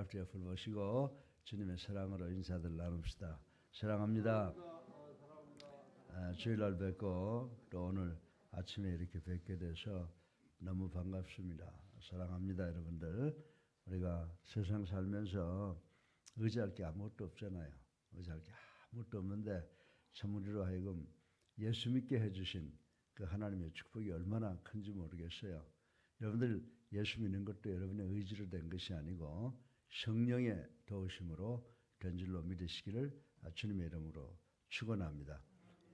앞뒤 옆을 보시고 주님의 사랑으로 인사들 나눕시다. 사랑합니다. 주일날 뵙고 또 오늘 아침에 이렇게 뵙게 돼서 너무 반갑습니다. 사랑합니다, 여러분들. 우리가 세상 살면서 의지할 게 아무것도 없잖아요. 의지할 게 아무것도 없는데 참 우리로 하여금 예수 믿게 해주신 그 하나님의 축복이 얼마나 큰지 모르겠어요. 여러분들 예수 믿는 것도 여러분의 의지로 된 것이 아니고 성령의 도우심으로 된 줄로 믿으시기를 주님의 이름으로 축원합니다.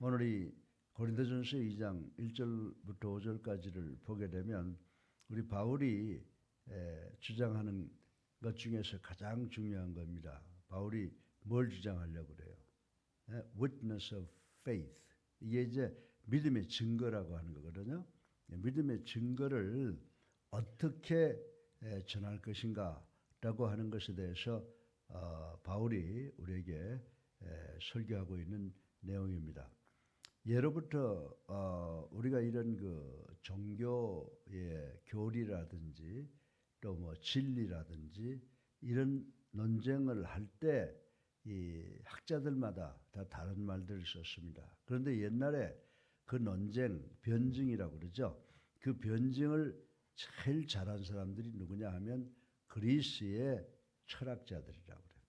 오늘 이 고린도전서 2장 1절부터 5절까지를 보게 되면 우리 바울이 주장하는 것 중에서 가장 중요한 겁니다. 바울이 뭘 주장하려고 그래요? Witness of faith. 이게 이제 믿음의 증거라고 하는 거거든요. 믿음의 증거를 어떻게 전할 것인가라고 하는 것에 대해서 바울이 우리에게 설교하고 있는 내용입니다. 예로부터 우리가 이런 그 종교의 교리라든지 또 뭐 진리라든지 이런 논쟁을 할 때 이 학자들마다 다 다른 말들을 썼습니다. 그런데 옛날에 그 논쟁, 변증이라고 그러죠. 그 변증을 제일 잘한 사람들이 누구냐 하면 그리스의 철학자들이라고 그래요.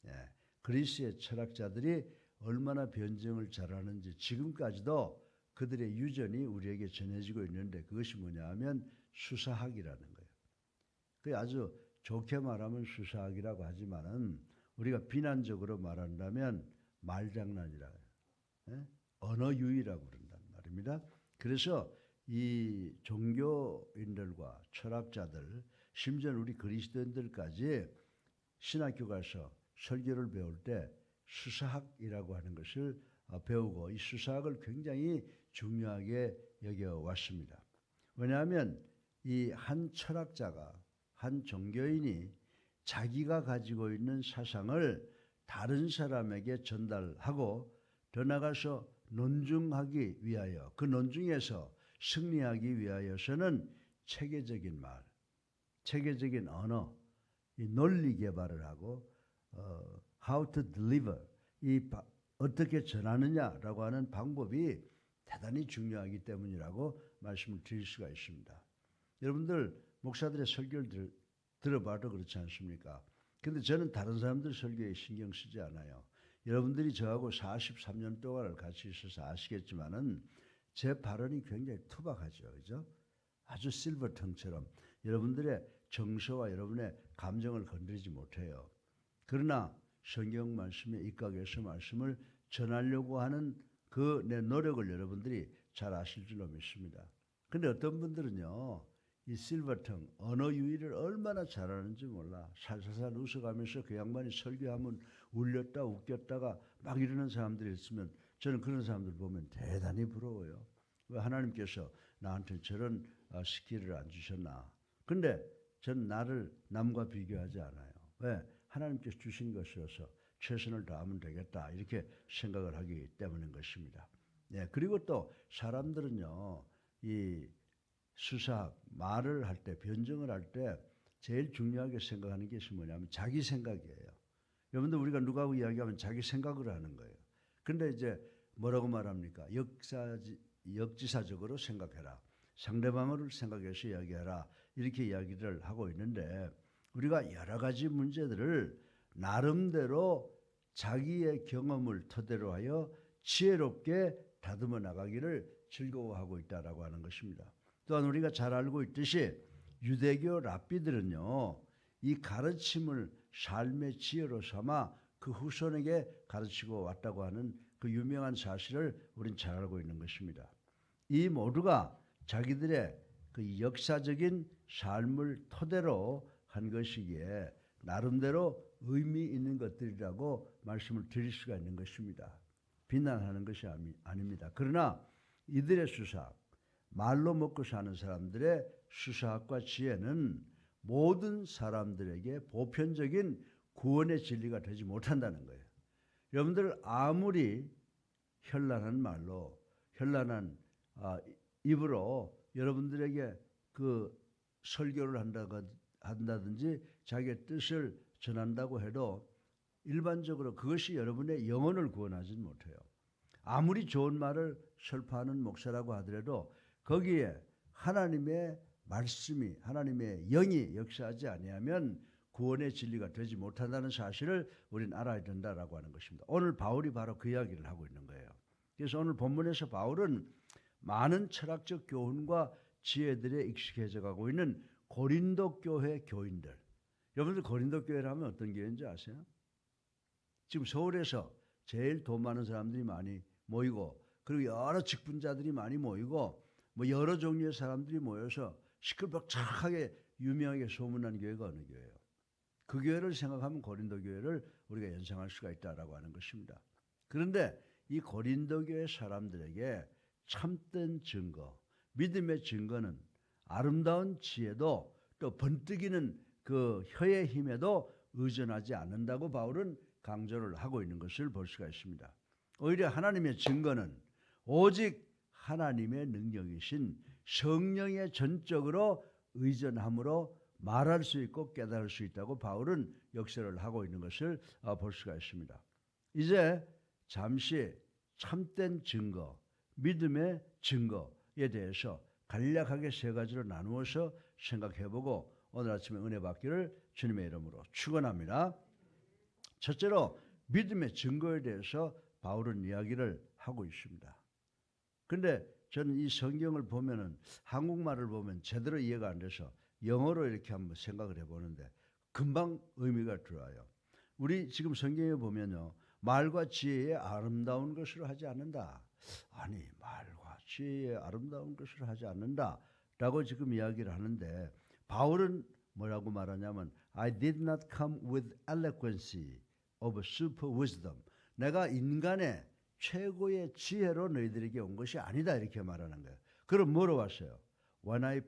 예, 그리스의 철학자들이 얼마나 변증을 잘하는지 지금까지도 그들의 유전이 우리에게 전해지고 있는데 그것이 뭐냐 하면 수사학이라는 거예요. 그게 아주 좋게 말하면 수사학이라고 하지만은 우리가 비난적으로 말한다면 말장난이라고 해요. 언어유희라고 그런단 말입니다. 그래서 이 종교인들과 철학자들, 심지어 우리 그리스도인들까지 신학교 가서 설교를 배울 때 수사학이라고 하는 것을 배우고 이 수사학을 굉장히 중요하게 여겨왔습니다. 왜냐하면 이 한 철학자가, 한 종교인이 자기가 가지고 있는 사상을 다른 사람에게 전달하고 더 나아가서 논증하기 위하여 그 논증에서 승리하기 위하여서는 체계적인 말, 체계적인 언어, 이 논리 개발을 하고 how to deliver, 어떻게 전하느냐라고 하는 방법이 대단히 중요하기 때문이라고 말씀을 드릴 수가 있습니다. 여러분들 목사들의 설교를 들어봐도 그렇지 않습니까? 근데 저는 다른 사람들 설교에 신경 쓰지 않아요. 여러분들이 저하고 43년 동안을 같이 있어서 아시겠지만은 제 발언이 굉장히 투박하죠. 그죠? 아주 실버텅처럼 여러분들의 정서와 여러분의 감정을 건드리지 못해요. 그러나 성경 말씀에 입각해서 말씀을 전하려고 하는 그 내 노력을 여러분들이 잘 아실 줄로 믿습니다. 근데 어떤 분들은요, 이 실버텅, 언어 유희를 얼마나 잘하는지 몰라. 살살살 웃어가면서 그 양반이 설교하면 울렸다 웃겼다가 막 이러는 사람들이 있으면 저는 그런 사람들 보면 대단히 부러워요. 왜 하나님께서 나한테 저런 스킬을 안 주셨나. 근데 전 나를 남과 비교하지 않아요. 왜? 하나님께서 주신 것이어서 최선을 다하면 되겠다 이렇게 생각을 하기 때문인 것입니다. 네, 그리고 또 사람들은요, 이 수사학, 말을 할 때, 변증을 할 때 제일 중요하게 생각하는 것이 뭐냐면 자기 생각이에요. 여러분들 우리가 누구하고 이야기하면 자기 생각으로 하는 거예요. 근데 이제 뭐라고 말합니까? 역지사적으로 생각해라. 상대방을 생각해서 이야기해라. 이렇게 이야기를 하고 있는데 우리가 여러 가지 문제들을 나름대로 자기의 경험을 토대로 하여 지혜롭게 다듬어 나가기를 즐거워하고 있다라고 하는 것입니다. 또한 우리가 잘 알고 있듯이 유대교 랍비들은요, 이 가르침을 삶의 지혜로 삼아 그 후손에게 가르치고 왔다고 하는 그 유명한 사실을 우리는 잘 알고 있는 것입니다. 이 모두가 자기들의 그 역사적인 삶을 토대로 한 것이기에 나름대로 의미 있는 것들이라고 말씀을 드릴 수가 있는 것입니다. 비난하는 것이 아닙니다. 그러나 이들의 수사학, 말로 먹고 사는 사람들의 수사학과 지혜는 모든 사람들에게 보편적인 구원의 진리가 되지 못한다는 거예요. 여러분들 아무리 현란한 말로, 현란한 입으로 여러분들에게 그 설교를 한다든지 자기의 뜻을 전한다고 해도 일반적으로 그것이 여러분의 영혼을 구원하지는 못해요. 아무리 좋은 말을 설파하는 목사라고 하더라도 거기에 하나님의 말씀이, 하나님의 영이 역사하지 아니하면 구원의 진리가 되지 못한다는 사실을 우리는 알아야 된다라고 하는 것입니다. 오늘 바울이 바로 그 이야기를 하고 있는 거예요. 그래서 오늘 본문에서 바울은 많은 철학적 교훈과 지혜들에 익숙해져 가고 있는 고린도 교회 교인들. 여러분들 고린도 교회를 하면 어떤 교회인지 아세요? 지금 서울에서 제일 돈 많은 사람들이 많이 모이고, 그리고 여러 직분자들이 많이 모이고, 뭐 여러 종류의 사람들이 모여서 시끌벅적하게 유명하게 소문난 교회가 어느 교회예요? 그 교회를 생각하면 고린도 교회를 우리가 연상할 수가 있다라고 하는 것입니다. 그런데 이 고린도 교회 사람들에게 참된 증거, 믿음의 증거는 아름다운 지혜도 또 번뜩이는 그 혀의 힘에도 의존하지 않는다고 바울은 강조를 하고 있는 것을 볼 수가 있습니다. 오히려 하나님의 증거는 오직 하나님의 능력이신 성령에 전적으로 의존함으로 말할 수 있고 깨달을 수 있다고 바울은 역설을 하고 있는 것을 볼 수가 있습니다. 이제 잠시 참된 증거, 믿음의 증거에 대해서 간략하게 세 가지로 나누어서 생각해보고 오늘 아침에 은혜 받기를 주님의 이름으로 축원합니다. 첫째로 믿음의 증거에 대해서 바울은 이야기를 하고 있습니다. 그런데 저는 이 성경을 보면은 한국말을 보면 제대로 이해가 안 돼서 영어로 이렇게 한번 생각을 해보는데 금방 의미가 들어와요. 우리 지금 성경에 보면요, 말과 지혜의 아름다운 것을 하지 않는다. 아니, 말과 지혜의 아름다운 것을 하지 않는다라고 지금 이야기를 하는데 바울은 뭐라고 말하냐면 I did not come with eloquence of super wisdom. 내가 인간의 최고의 지혜로 너희들에게 온 것이 아니다 이렇게 말하는 거예요. 그럼 뭐로 왔어요? When I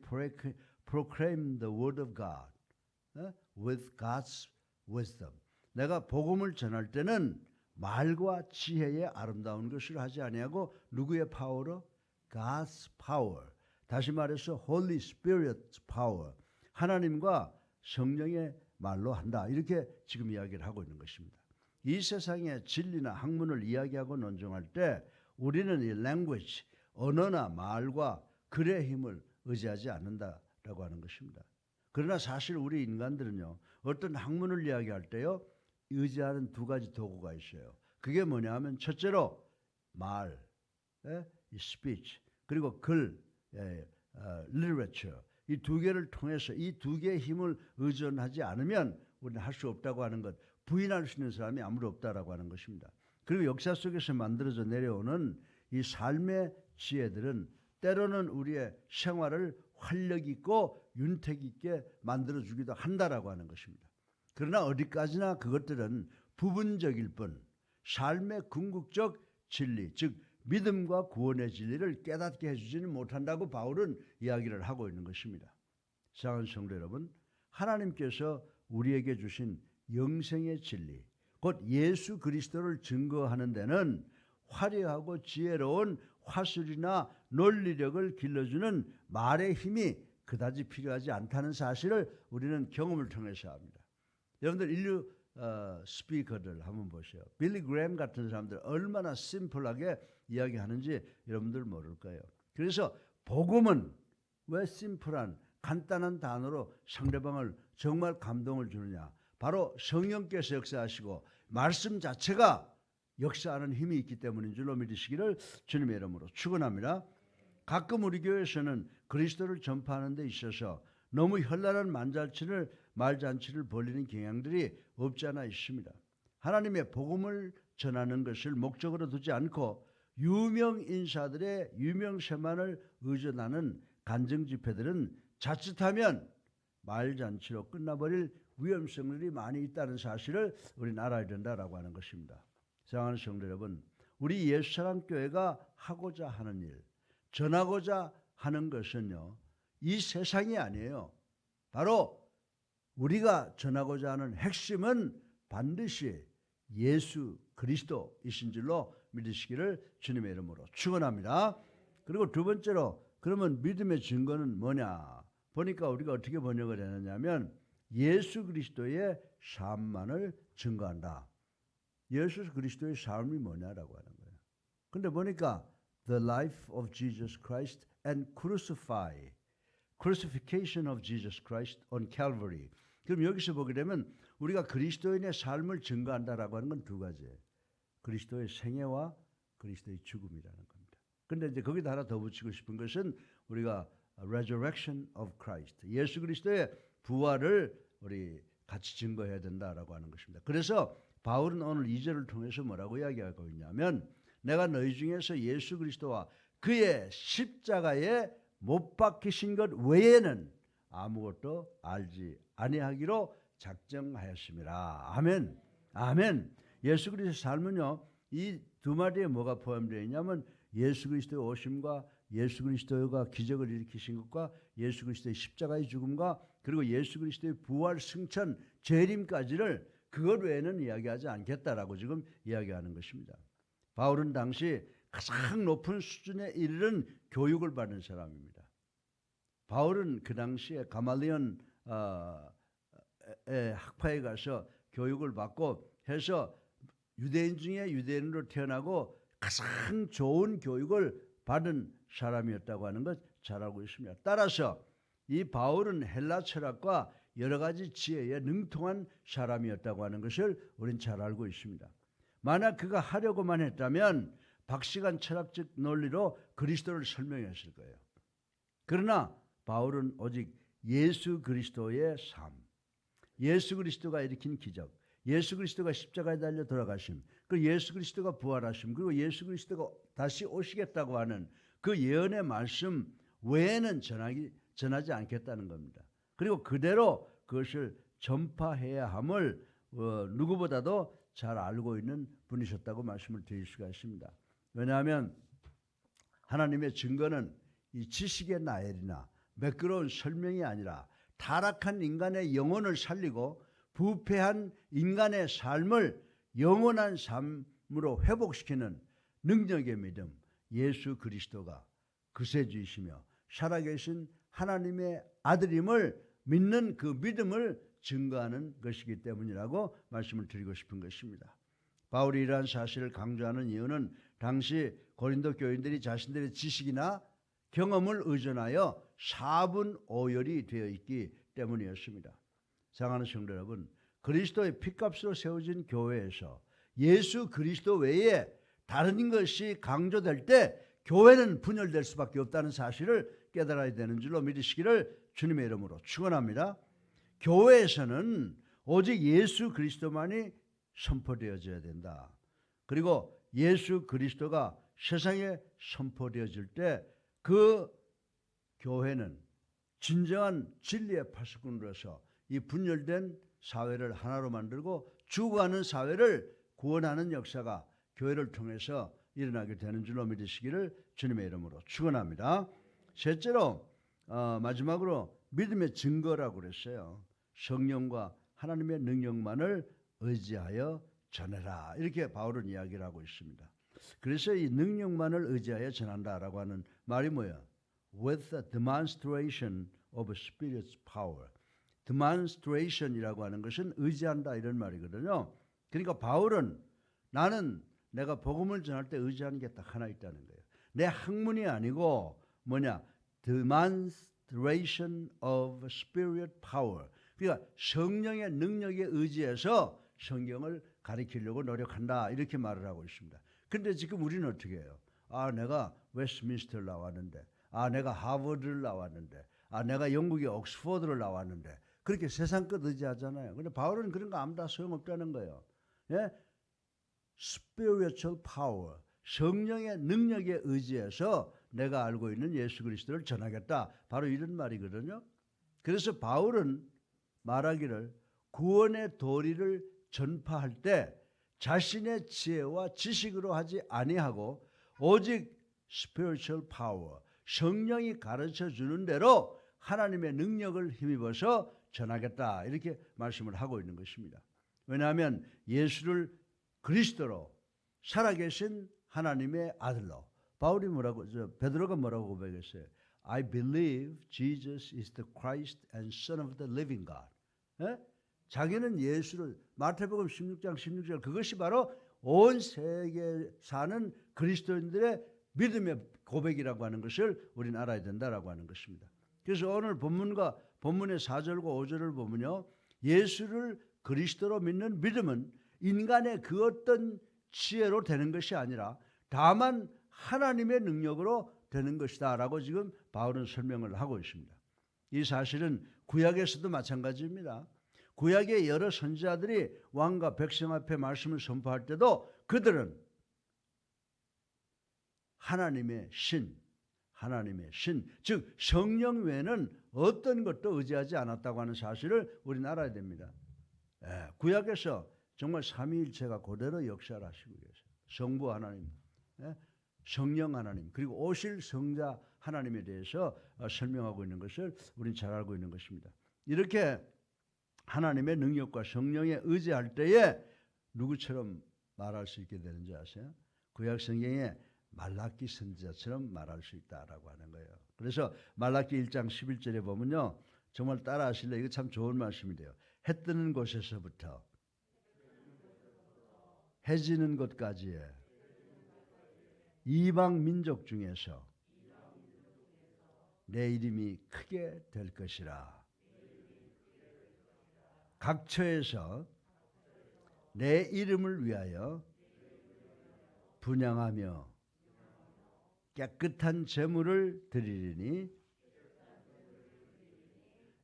proclaim the word of God with God's wisdom. 내가 복음을 전할 때는 말과 지혜의 아름다운 것을 하지 아니하고 누구의 파워로? God's power. 다시 말해서 Holy Spirit's power. 하나님과 성령의 말로 한다. 이렇게 지금 이야기를 하고 있는 것입니다. 이 세상의 진리나 학문을 이야기하고 논증할 때 우리는 이 language, 언어나 말과 글의 힘을 의지하지 않는다라고 하는 것입니다. 그러나 사실 우리 인간들은요, 어떤 학문을 이야기할 때요, 의지하는 두 가지 도구가 있어요. 그게 뭐냐 하면 첫째로 말, speech, 그리고 글, literature. 이 두 개를 통해서 이 두 개의 힘을 의존하지 않으면 우리는 할 수 없다고 하는 것, 부인할 수 있는 사람이 아무도 없다라고 하는 것입니다. 그리고 역사 속에서 만들어져 내려오는 이 삶의 지혜들은 때로는 우리의 생활을 활력 있고 윤택 있게 만들어주기도 한다라고 하는 것입니다. 그러나 어디까지나 그것들은 부분적일 뿐 삶의 궁극적 진리, 즉 믿음과 구원의 진리를 깨닫게 해주지는 못한다고 바울은 이야기를 하고 있는 것입니다. 사랑하는 성도 여러분, 하나님께서 우리에게 주신 영생의 진리, 곧 예수 그리스도를 증거하는 데는 화려하고 지혜로운 화술이나 논리력을 길러주는 말의 힘이 그다지 필요하지 않다는 사실을 우리는 경험을 통해서 합니다. 여러분들 인류 스피커들 한번 보세요. 빌리 그램 같은 사람들 얼마나 심플하게 이야기하는지 여러분들 모를 거예요. 그래서 복음은 왜 심플한 간단한 단어로 상대방을 정말 감동을 주느냐? 바로 성령께서 역사하시고 말씀 자체가 역사하는 힘이 있기 때문인 줄로 믿으시기를 주님의 이름으로 축원합니다. 가끔 우리 교회에서는 그리스도를 전파하는 데 있어서 너무 현란한 말잔치를 벌이는 경향들이 없지 않아 있습니다. 하나님의 복음을 전하는 것을 목적으로 두지 않고 유명 인사들의 유명세만을 의존하는 간증 집회들은 자칫하면 말잔치로 끝나버릴 위험성들이 많이 있다는 사실을 우리는 알아야 된다라고 하는 것입니다. 사랑하는 성도 여러분, 우리 예수사랑교회가 하고자 하는 일, 전하고자 하는 것은요, 이 세상이 아니에요. 바로 우리가 전하고자 하는 핵심은 반드시 예수 그리스도이신 줄로 믿으시기를 주님의 이름으로 축원합니다. 그리고 두 번째로 그러면 믿음의 증거는 뭐냐? 보니까 우리가 어떻게 번역을 했느냐면 예수 그리스도의 삶만을 증거한다. 예수 그리스도의 삶이 뭐냐라고 하는 거예요. 근데 보니까 the life of Jesus Christ and crucifixion of Jesus Christ on Calvary. 그럼 여기서 보게 되면 우리가 그리스도인의 삶을 증거한다라고 하는 건 두 가지예요. 그리스도의 생애와 그리스도의 죽음이라는 겁니다. 근데 이제 거기다 하나 더 붙이고 싶은 것은 우리가 resurrection of Christ. 예수 그리스도의 부활을 우리 같이 증거해야 된다라고 하는 것입니다. 그래서 바울은 오늘 2절을 통해서 뭐라고 이야기하고 있냐면 내가 너희 중에서 예수 그리스도와 그의 십자가에 못 박히신 것 외에는 아무것도 알지 아니하기로 작정하였습니다. 아멘. 아멘. 예수 그리스도의 삶은요. 이 두 마디에 뭐가 포함되어 있냐면 예수 그리스도의 오심과 예수 그리스도가 기적을 일으키신 것과 예수 그리스도의 십자가의 죽음과 그리고 예수 그리스도의 부활 승천 재림까지를 그것 외에는 이야기하지 않겠다라고 지금 이야기하는 것입니다. 바울은 당시 가장 높은 수준에 이르는 교육을 받은 사람입니다. 바울은 그 당시에 가말리온 학파에 가서 교육을 받고 해서 유대인 중에 유대인으로 태어나고 가장 좋은 교육을 받은 사람이었다고 하는 것 잘 알고 있습니다. 따라서 이 바울은 헬라 철학과 여러 가지 지혜에 능통한 사람이었다고 하는 것을 우리는 잘 알고 있습니다. 만약 그가 하려고만 했다면 박시간 철학적 논리로 그리스도를 설명했을 거예요. 그러나 바울은 오직 예수 그리스도의 삶, 예수 그리스도가 일으킨 기적, 예수 그리스도가 십자가에 달려 돌아가심, 그 예수 그리스도가 부활하심, 그리고 예수 그리스도가 다시 오시겠다고 하는 그 예언의 말씀 외에는 전하지 않겠다는 겁니다. 그리고 그대로 그것을 전파해야 함을 누구보다도 잘 알고 있는 분이셨다고 말씀을 드릴 수가 있습니다. 왜냐하면 하나님의 증거는 이 지식의 나열이나 매끄러운 설명이 아니라 타락한 인간의 영혼을 살리고 부패한 인간의 삶을 영원한 삶으로 회복시키는 능력의 믿음, 예수 그리스도가 그세주이시며 살아계신 하나님의 아들임을 믿는 그 믿음을 증거하는 것이기 때문이라고 말씀을 드리고 싶은 것입니다. 바울이 이러한 사실을 강조하는 이유는 당시 고린도 교인들이 자신들의 지식이나 경험을 의존하여 사분오열이 되어 있기 때문이었습니다. 사랑하는 성도 여러분, 그리스도의 피값으로 세워진 교회에서 예수 그리스도 외에 다른 것이 강조될 때 교회는 분열될 수밖에 없다는 사실을 깨달아야 되는 줄로 믿으시기를 주님의 이름으로 축원합니다. 교회에서는 오직 예수 그리스도만이 선포되어져야 된다. 그리고 예수 그리스도가 세상에 선포되어질 때 그 교회는 진정한 진리의 파수꾼으로서 이 분열된 사회를 하나로 만들고 죽어가는 사회를 구원하는 역사가 교회를 통해서 일어나게 되는 줄로 믿으시기를 주님의 이름으로 축원합니다. 셋째로 마지막으로 믿음의 증거라고 그랬어요. 성령과 하나님의 능력만을 의지하여 전해라. 이렇게 바울은 이야기를 하고 있습니다. 그래서 이 능력만을 의지하여 전한다라고 하는 말이 뭐야? With the demonstration of a Spirit's power. demonstration이라고 하는 것은 의지한다 이런 말이거든요. 그러니까 바울은 나는 내가 복음을 전할 때 의지하는 게 딱 하나 있다는 거예요. 내 학문이 아니고 뭐냐? demonstration of spirit power. 그러니까 성령의 능력에 의지해서 성경을 가리키려고 노력한다 이렇게 말을 하고 있습니다. 근데 지금 우리는 어떻게 해요? 내가 웨스트민스터를 나왔는데, 내가 하버드를 나왔는데, 내가 영국의 옥스퍼드를 나왔는데 그렇게 세상 것 의지하잖아요. 근데 바울은 그런 거 아무 다 소용없다는 거예요. 예? spiritual power, 성령의 능력에 의지해서 내가 알고 있는 예수 그리스도를 전하겠다. 바로 이런 말이거든요. 그래서 바울은 말하기를 구원의 도리를 전파할 때 자신의 지혜와 지식으로 하지 아니하고 오직 spiritual power, 성령이 가르쳐 주는 대로 하나님의 능력을 힘입어서 전하겠다. 이렇게 말씀을 하고 있는 것입니다. 왜냐하면 예수를 그리스도로 살아계신 하나님의 아들로 바울이 베드로가 뭐라고 고백했어요? I believe Jesus is the Christ and Son of the living God. 예? 자기는 예수를 마태복음 16장 16절 그것이 바로 온 세계에 사는 그리스도인들의 믿음의 고백이라고 하는 것을 우리는 알아야 된다라고 하는 것입니다. 그래서 오늘 본문과 본문의 4절과 5절을 보면요. 예수를 그리스도로 믿는 믿음은 인간의 그 어떤 지혜로 되는 것이 아니라 다만 하나님의 능력으로 되는 것이다 라고 지금 바울은 설명을 하고 있습니다. 이 사실은 구약에서도 마찬가지입니다. 구약의 여러 선지자들이 왕과 백성 앞에 말씀을 선포할 때도 그들은 하나님의 신, 즉 성령 외에는 어떤 것도 의지하지 않았다고 하는 사실을 우리는 알아야 됩니다. 구약에서 정말 삼위일체가 그대로 역사를 하시고 계세요. 성부 하나님, 성령 하나님, 그리고 오실 성자 하나님에 대해서 설명하고 있는 것을 우리는 잘 알고 있는 것입니다. 이렇게 하나님의 능력과 성령에 의지할 때에 누구처럼 말할 수 있게 되는지 아세요? 구약 성경에 말라기 선지자처럼 말할 수 있다라고 하는 거예요. 그래서 말라기 1장 11절에 보면요. 정말 따라 하실래요? 이거 참 좋은 말씀이 돼요. 해 뜨는 곳에서부터 해 지는 곳까지의 이방 민족 중에서 내 이름이 크게 될 것이라. 각처에서 내 이름을 위하여 분향하며 깨끗한 제물을 드리리니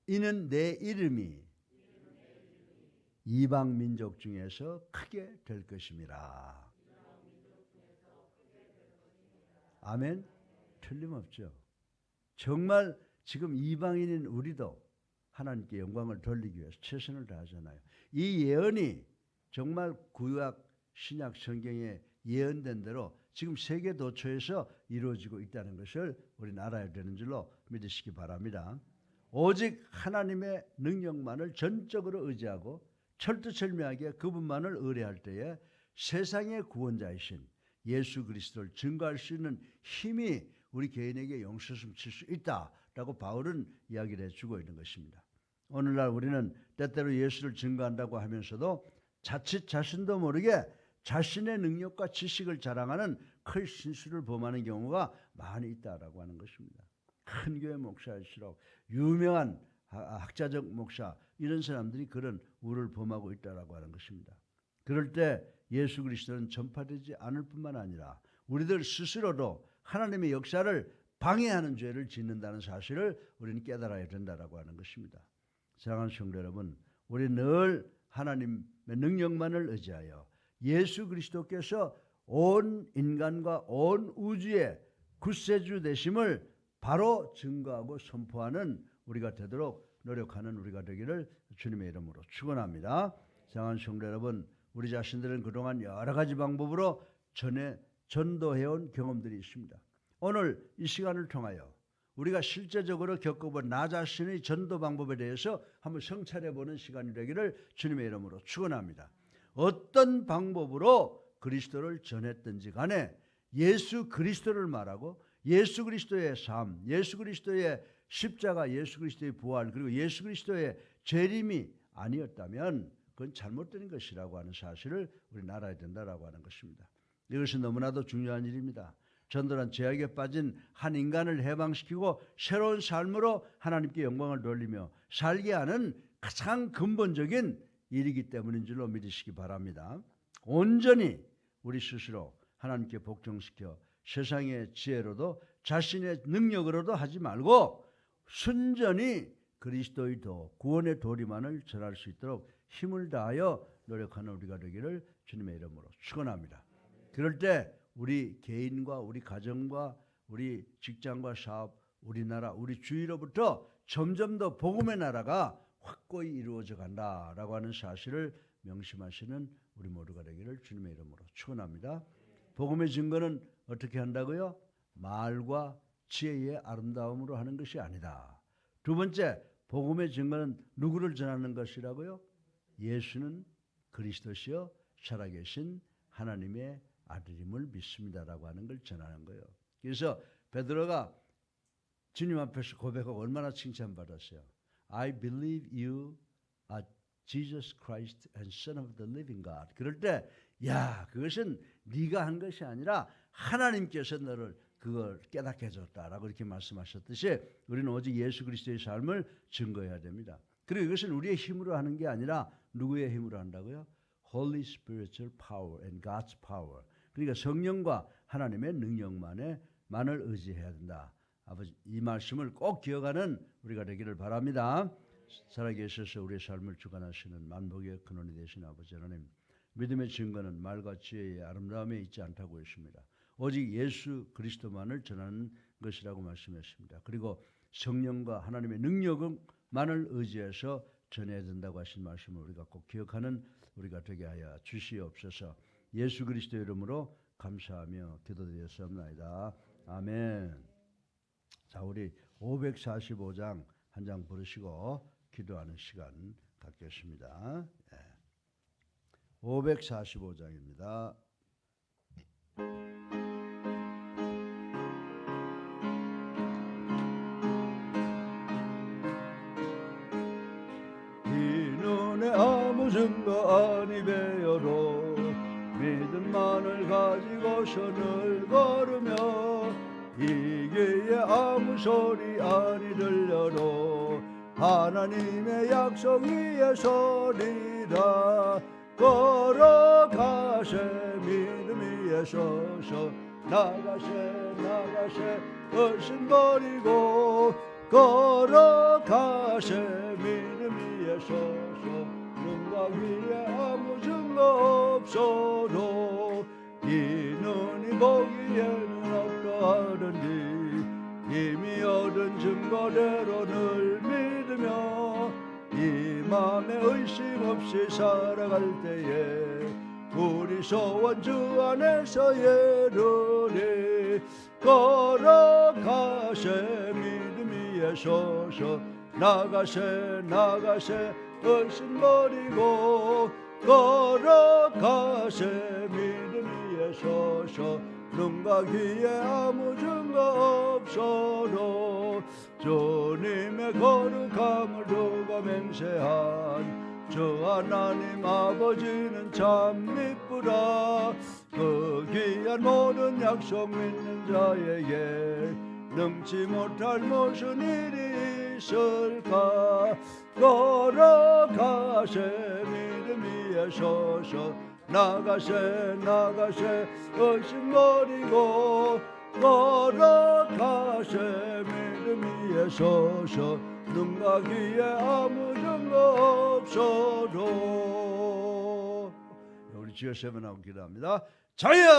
이는 내 이름이 이방 민족 중에서 크게 될 것임이라. 아멘. 틀림없죠. 정말 지금 이방인인 우리도 하나님께 영광을 돌리기 위해서 최선을 다하잖아요. 이 예언이 정말 구약 신약 성경에 예언된 대로 지금 세계 도처에서 이루어지고 있다는 것을 우리는 알아야 되는 줄로 믿으시기 바랍니다. 오직 하나님의 능력만을 전적으로 의지하고 철두철미하게 그분만을 의뢰할 때에 세상의 구원자이신 예수 그리스도를 증거할 수 있는 힘이 우리 개인에게 용서숨칠 수 있다라고 바울은 이야기를 해주고 있는 것입니다. 오늘날 우리는 때때로 예수를 증거한다고 하면서도 자칫 자신도 모르게 자신의 능력과 지식을 자랑하는 큰 실수를 범하는 경우가 많이 있다라고 하는 것입니다. 큰 교회 목사일수록 유명한 학자적 목사 이런 사람들이 그런 우를 범하고 있다라고 하는 것입니다. 그럴 때 예수 그리스도는 전파되지 않을 뿐만 아니라 우리들 스스로도 하나님의 역사를 방해하는 죄를 짓는다는 사실을 우리는 깨달아야 된다라고 하는 것입니다. 사랑하는 성도 여러분, 우리 늘 하나님의 능력만을 의지하여 예수 그리스도께서 온 인간과 온 우주의 구세주 되심을 바로 증거하고 선포하는 우리가 되도록 노력하는 우리가 되기를 주님의 이름으로 축원합니다. 사랑하는 성도 여러분, 우리 자신들은 그동안 여러 가지 방법으로 전도해온 경험들이 있습니다. 오늘 이 시간을 통하여 우리가 실제적으로 겪어본 나 자신의 전도 방법에 대해서 한번 성찰해보는 시간이 되기를 주님의 이름으로 축원합니다. 어떤 방법으로 그리스도를 전했든지 간에 예수 그리스도를 말하고 예수 그리스도의 삶, 예수 그리스도의 십자가, 예수 그리스도의 부활, 그리고 예수 그리스도의 재림이 아니었다면 그건 잘못된 것이라고 하는 사실을 우리는 알아야 된다라고 하는 것입니다. 이것이 너무나도 중요한 일입니다. 전도란 죄악에 빠진 한 인간을 해방시키고 새로운 삶으로 하나님께 영광을 돌리며 살게 하는 가장 근본적인 일이기 때문인 줄로 믿으시기 바랍니다. 온전히 우리 스스로 하나님께 복종시켜 세상의 지혜로도 자신의 능력으로도 하지 말고 순전히 그리스도의 도, 구원의 도리만을 전할 수 있도록 힘을 다하여 노력하는 우리가 되기를 주님의 이름으로 축원합니다. 그럴 때 우리 개인과 우리 가정과 우리 직장과 사업, 우리나라, 우리 주위로부터 점점 더 복음의 나라가 확고히 이루어져 간다라고 하는 사실을 명심하시는 우리 모두가 되기를 주님의 이름으로 축원합니다. 복음의 증거는 어떻게 한다고요? 말과 지혜의 아름다움으로 하는 것이 아니다. 두 번째, 복음의 증거는 누구를 전하는 것이라고요? 예수는 그리스도시요 살아계신 하나님의 아들임을 믿습니다라고 하는 걸 전하는 거예요. 그래서 베드로가 주님 앞에서 고백하고 얼마나 칭찬받았어요. I believe you are Jesus Christ and Son of the Living God. 그럴 때 야, 그것은 네가 한 것이 아니라 하나님께서 너를 그걸 깨닫게 해줬다라고 이렇게 말씀하셨듯이 우리는 오직 예수 그리스도의 삶을 증거해야 됩니다. 그리고 이것은 우리의 힘으로 하는 게 아니라 누구의 힘으로 한다고요? Holy Spiritual Power and God's Power. 그러니까 성령과 하나님의 능력만을 의지해야 된다. 아버지, 이 말씀을 꼭 기억하는 우리가 되기를 바랍니다. 살아계셔서 우리의 삶을 주관하시는 만복의 근원이 되신 아버지 하나님, 믿음의 증거는 말과 지혜의 아름다움에 있지 않다고 했습니다. 오직 예수 그리스도만을 전하는 것이라고 말씀했습니다. 그리고 성령과 하나님의 능력만을 의지해서 전해야 된다고 하신 말씀을 우리가 꼭 기억하는 우리가 되게 하여 주시옵소서. 예수 그리스도 이름으로 감사하며 기도드렸사옵나이다. 아멘. 자, 우리 545장 한 장 부르시고 기도하는 시간 갖겠습니다. 545장입니다. 이 눈에 아무 증거 아니 배어도 믿음만을 가지고 선을 걸으며 이게에 아무 소리 아니 들려도 하나님의 약속 위에 서리라. 걸어가세 믿음 위에 서서 나가세 얼씬 버리고 걸어가세 믿음 위에 서서 눈과 귀에 아무 증거 없어도 이 눈이 보기에는 어떠하든지 이미 얻은 증거대로 늘 믿으며 이 맘에 의심 없이 살아갈 때에 우리 소원 주 안에서 이루리. 걸어가세 믿음 위에 서서 나가세 의심 버리고 걸어가세 믿음 위에 서서 눈과 귀에 아무 증거 없어도 주님의 거룩함을 두고 맹세한 주 하나님 아버지는 참 미쁘다. 그 귀한 모든 약속 믿는 자에게 능치 못할 무슨 일이 있을까. 걸어가세 믿음 위에 서서 나가세 의심 버리고 걸어가세 믿음 위에 서서 눈과 귀에 아무 증거 없어도. 우리 주여 세번하고 기도합니다. 자여